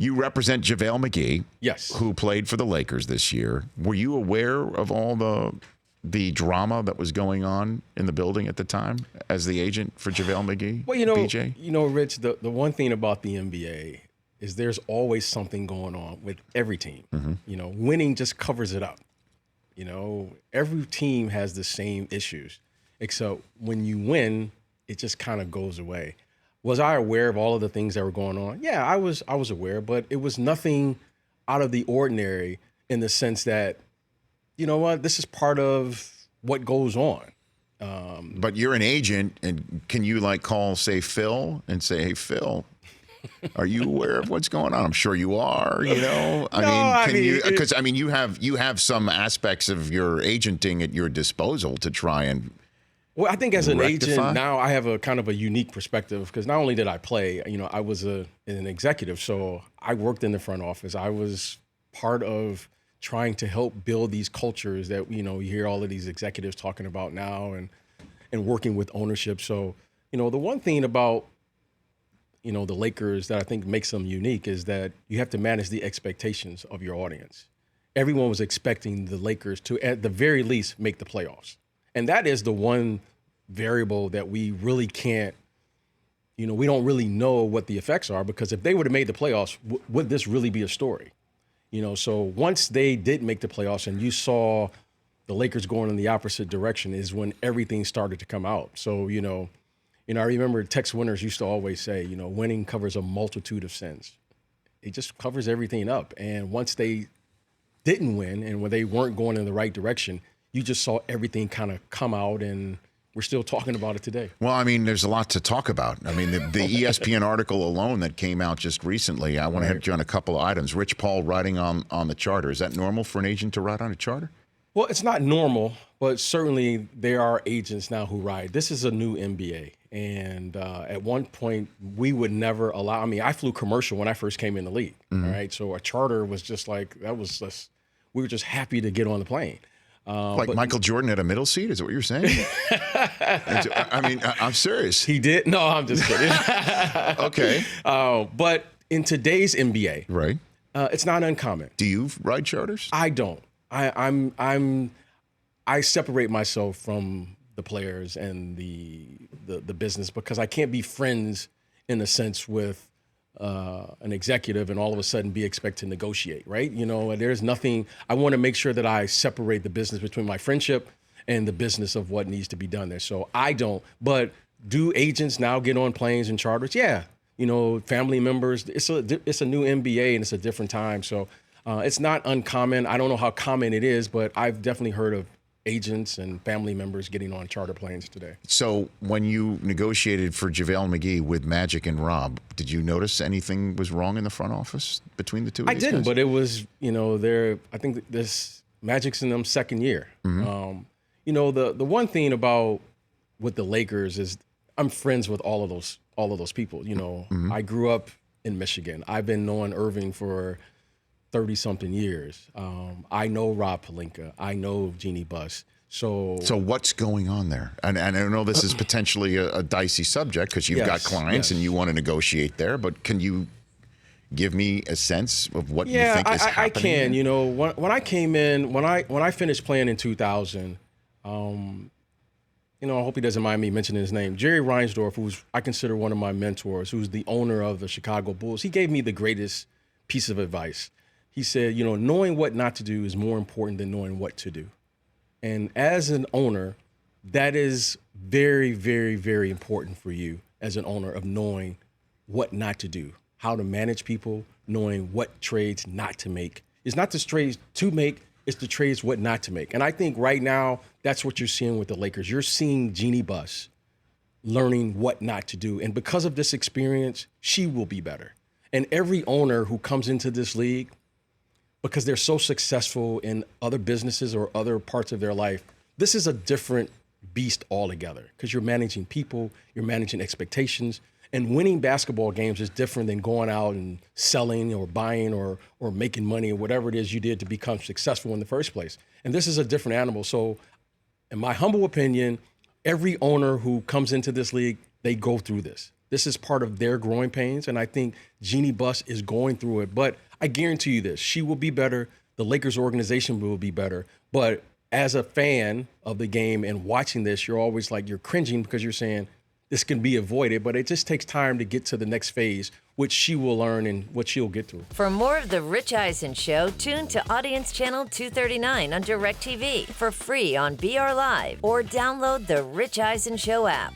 You represent JaVale McGee, Yes. who played for the Lakers this year. Were you aware of all the drama that was going on in the building at the time as the agent for JaVale McGee? Well, BJ? Rich, the one thing about the NBA is there's always something going on with every team. Mm-hmm. Winning just covers it up. Every team has the same issues, except when you win, it just kind of goes away. Was I aware of all of the things that were going on? Yeah, I was aware, but it was nothing out of the ordinary in the sense that, you know what, this is part of what goes on. But you're an agent, and can you call, say, Phil and say, hey, Phil, are you aware of what's going on? I'm sure you are, Because you have some aspects of your agenting at your disposal to try and Well, I think as an rectify? agent now, I have a kind of a unique perspective because not only did I play, I was an executive, so I worked in the front office. I was part of trying to help build these cultures that you hear all of these executives talking about now, and working with ownership. So the one thing about the Lakers that I think makes them unique is that you have to manage the expectations of your audience. Everyone was expecting the Lakers to, at the very least, make the playoffs. And that is the one variable that we really can't, we don't really know what the effects are, because if they would have made the playoffs, would this really be a story? So once they did make the playoffs and you saw the Lakers going in the opposite direction is when everything started to come out. So, I remember Tex Winters used to always say, winning covers a multitude of sins. It just covers everything up. And once they didn't win and when they weren't going in the right direction, you just saw everything kind of come out, and we're still talking about it today. Well, there's a lot to talk about. The ESPN article alone that came out just recently, I want to hit you on a couple of items. Rich Paul writing on the charter. Is that normal for an agent to write on a charter? Well, it's not normal, but certainly there are agents now who ride. This is a new NBA. And at one point, we would never allow, I flew commercial when I first came in the league. Mm-hmm. All right. So a charter was just we were just happy to get on the plane. But Michael Jordan had a middle seat? Is that what you're saying? I'm serious. He did? No, I'm just kidding. Okay. But in today's NBA, right, it's not uncommon. Do you ride charters? I don't. I separate myself from the players and the business, because I can't be friends in a sense with an executive and all of a sudden be expected to negotiate, right? There's nothing. I want to make sure that I separate the business between my friendship and the business of what needs to be done there. So I don't. But do agents now get on planes and charters? Yeah. Family members. It's a new NBA and it's a different time. So it's not uncommon. I don't know how common it is, but I've definitely heard of agents and family members getting on charter planes today. So when you negotiated for JaVale McGee with Magic and Rob, did you notice anything was wrong in the front office between the two of these I didn't, guys? but it was, I think this Magic's in them second year. Mm-hmm. The one thing about with the Lakers is I'm friends with all of those people. Mm-hmm. I grew up in Michigan. I've been knowing Irving for 30-something years. I know Rob Pelinka. I know Jeannie Buss. So what's going on there? And I know this is potentially a dicey subject because you've got clients and you want to negotiate there, but can you give me a sense of what you think is happening? I can. When I came in, when I finished playing in 2000, I hope he doesn't mind me mentioning his name. Jerry Reinsdorf, who's I consider one of my mentors, who's the owner of the Chicago Bulls, he gave me the greatest piece of advice. He said, knowing what not to do is more important than knowing what to do. And as an owner, that is very, very, very important for you as an owner, of knowing what not to do, how to manage people, knowing what trades not to make. It's not the trades to make, it's the trades what not to make. And I think right now, that's what you're seeing with the Lakers. You're seeing Jeannie Buss learning what not to do. And because of this experience, she will be better. And every owner who comes into this league, because they're so successful in other businesses or other parts of their life, this is a different beast altogether, because you're managing people, you're managing expectations, and winning basketball games is different than going out and selling or buying or making money or whatever it is you did to become successful in the first place. And this is a different animal. So in my humble opinion, every owner who comes into this league, they go through this. This is part of their growing pains, and I think Jeannie Buss is going through it. But I guarantee you this, she will be better. The Lakers organization will be better. But as a fan of the game and watching this, you're always like, you're cringing because you're saying this can be avoided, but it just takes time to get to the next phase, which she will learn and what she'll get through. For more of The Rich Eisen Show, tune to Audience Channel 239 on DirecTV for free on BR Live or download the Rich Eisen Show app.